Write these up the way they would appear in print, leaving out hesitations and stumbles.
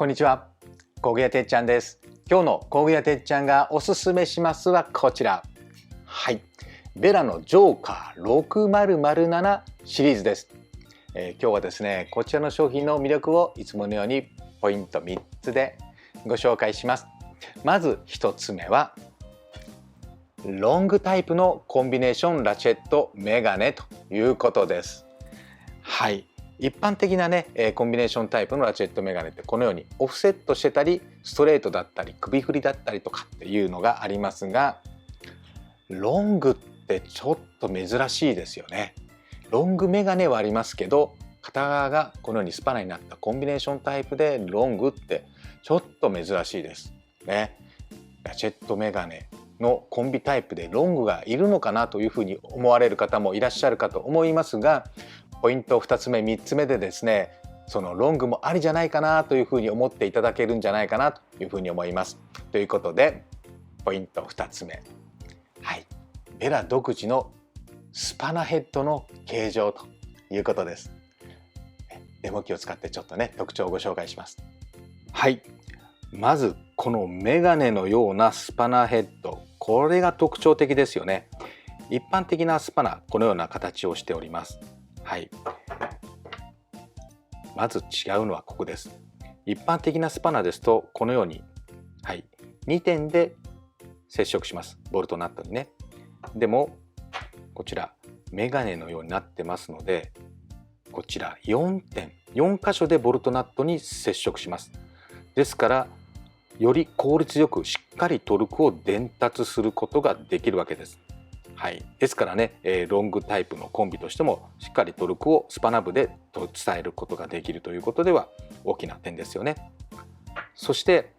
こんにちは、工具屋てっちゃんです。今日の工具屋てっちゃんがおすすめしますはこちら。はい、ベラのジョーカー6007シリーズです。今日はですね、こちらの商品の魅力をいつものようにポイント3つでご紹介します。まず1つ目はロングタイプのコンビネーションラチェットメガネということです。はい、一般的なねコンビネーションタイプのラチェットメガネってこのようにオフセットしてたりストレートだったり首振りだったりとかっていうのがありますが、ロングってちょっと珍しいですよね。ロングメガネはありますけど、片側がこのようにスパナになったコンビネーションタイプでロングってちょっと珍しいですね。ラチェットメガネのコンビタイプでロングがいるのかなというふうに思われる方もいらっしゃるかと思いますが、ポイント2つ目3つ目でですね、そのロングもありじゃないかなというふうに思っていただけるんじゃないかなというふうに思います。ということでポイント2つ目、はい、ベラ独自のスパナヘッドの形状ということです。デモ機を使ってちょっとね特徴をご紹介します。はい、まずこのメガネのようなスパナヘッド、これが特徴的ですよね。一般的なスパナ、このような形をしております。はい、まず違うのはここです。一般的なスパナですとこのように、はい、2点で接触します。ボルトナットにね。でもこちらメガネのようになってますので、こちら4箇所でボルトナットに接触します。ですからより効率よくしっかりトルクを伝達することができるわけです。はい、ですからね、ロングタイプのコンビとしてもしっかりトルクをスパナ部で伝えることができるということでは大きな点ですよね。そして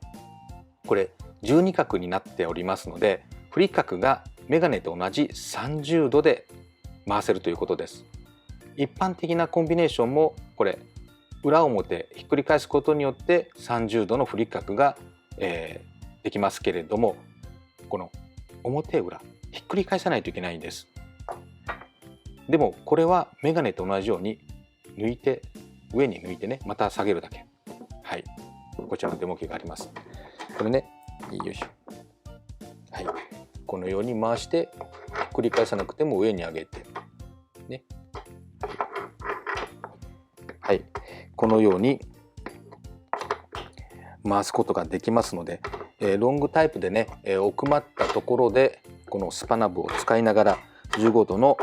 これ12角になっておりますので、振り角がメガネと同じ30度で回せるということです。一般的なコンビネーションもこれ裏表ひっくり返すことによって30度の振り角が、できますけれども、この表裏ひっくり返さないといけないんです。でもこれはメガネと同じように抜いて、上に抜いてね、また下げるだけ。はい、こちらのデモ機があります。これね、よいしょ。はい、このように回してひっくり返さなくても上に上げてね。はい、このように回すことができますので、ロングタイプでね、奥まったところでこのスパナ部を使いながら15度の、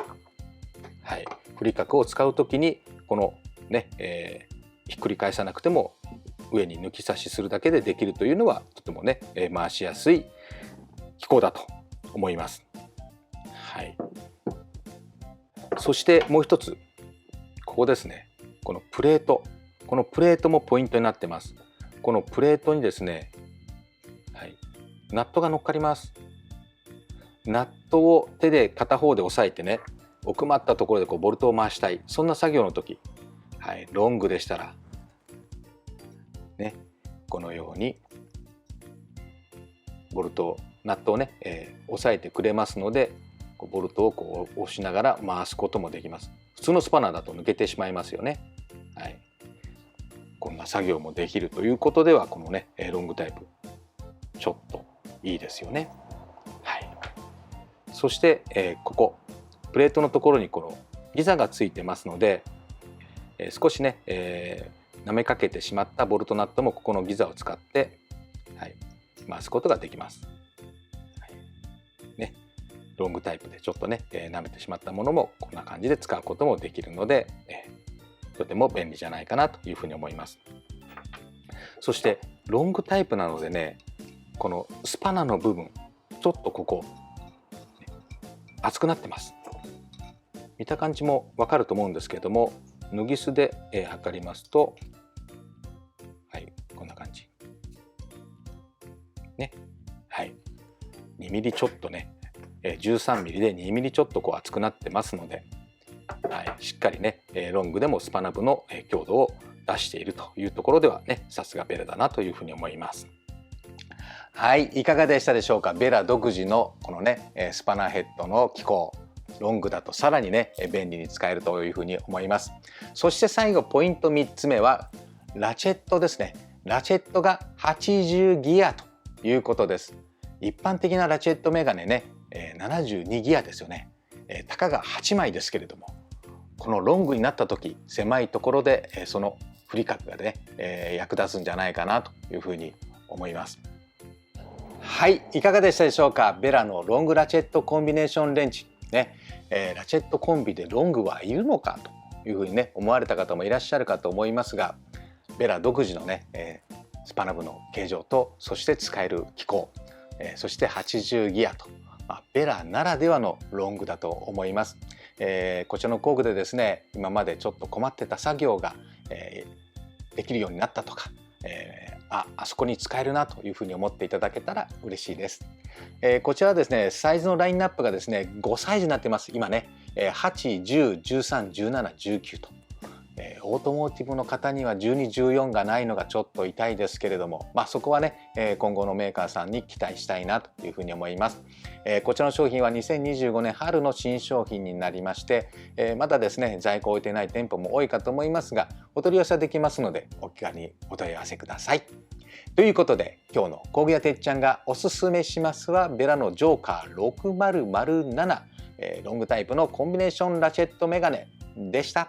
はい、振り角を使うときにこのね、ひっくり返さなくても上に抜き差しするだけでできるというのはとてもね、回しやすい機構だと思います。はい、そしてもう一つ、ここですね、このプレート、このプレートもポイントになってます。このプレートにですね、はい、ナットが乗っかります。ナットを手で片方で押さえてね、奥まったところでこうボルトを回したい、そんな作業の時、はい、ロングでしたらね、このようにボルトナットをね、押さえてくれますので、ボルトをこう押しながら回すこともできます。普通のスパナだと抜けてしまいますよね。はい、こんな作業もできるということではこのねロングタイプちょっといいですよね。はい、そして、ここプレートのところにこのギザがついてますので、少しね、舐めかけてしまったボルトナットもここのギザを使って、はい、回すことができます。はいね、ロングタイプでちょっとね、舐めてしまったものもこんな感じで使うこともできるので、とても便利じゃないかなというふうに思います。そしてロングタイプなのでね、このスパナの部分ちょっとここ厚くなってます。見た感じもわかると思うんですけれども、ヌギスで、測りますと、はい、こんな感じね。はい、2ミリちょっとね、13ミリで2ミリちょっとこう厚くなってますので、はい、しっかりね、ロングでもスパナ部の強度を出しているというところではね、さすがベラだなというふうに思います。はい、いかがでしたでしょうか。ベラ独自のこのねスパナヘッドの機構、ロングだとさらにね便利に使えるというふうに思います。そして最後ポイント3つ目はラチェットですね。ラチェットが80ギアということです。一般的なラチェットメガネね、72ギアですよね。たかが8枚ですけれども、このロングになった時、狭いところでその振り角がね、役立つんじゃないかなというふうに思います。はい、いかがでしたでしょうか。ベラのロングラチェットコンビネーションレンチね、ラチェットコンビでロングはいるのかというふうにね思われた方もいらっしゃるかと思いますが、ベラ独自のね、スパナブの形状と、そして使える機構、そして80ギアと、ベラならではのロングだと思います。こちらの工具でですね、今までちょっと困ってた作業が、できるようになったとか、あそこに使えるなというふうに思っていただけたら嬉しいです。こちらはですね、サイズのラインナップがですね5サイズになってます。今ね、8、10、13、17、19と、オートモーティブの方には12、14がないのがちょっと痛いですけれども、そこはね、今後のメーカーさんに期待したいなというふうに思います。こちらの商品は2025年春の新商品になりまして、まだですね在庫を置いていない店舗も多いかと思いますが、お取り寄せはできますのでお気軽にお問い合わせください。ということで、今日の工具屋てっちゃんがおすすめしますはベラのジョーカー6007、ロングタイプのコンビネーションラチェットメガネでした。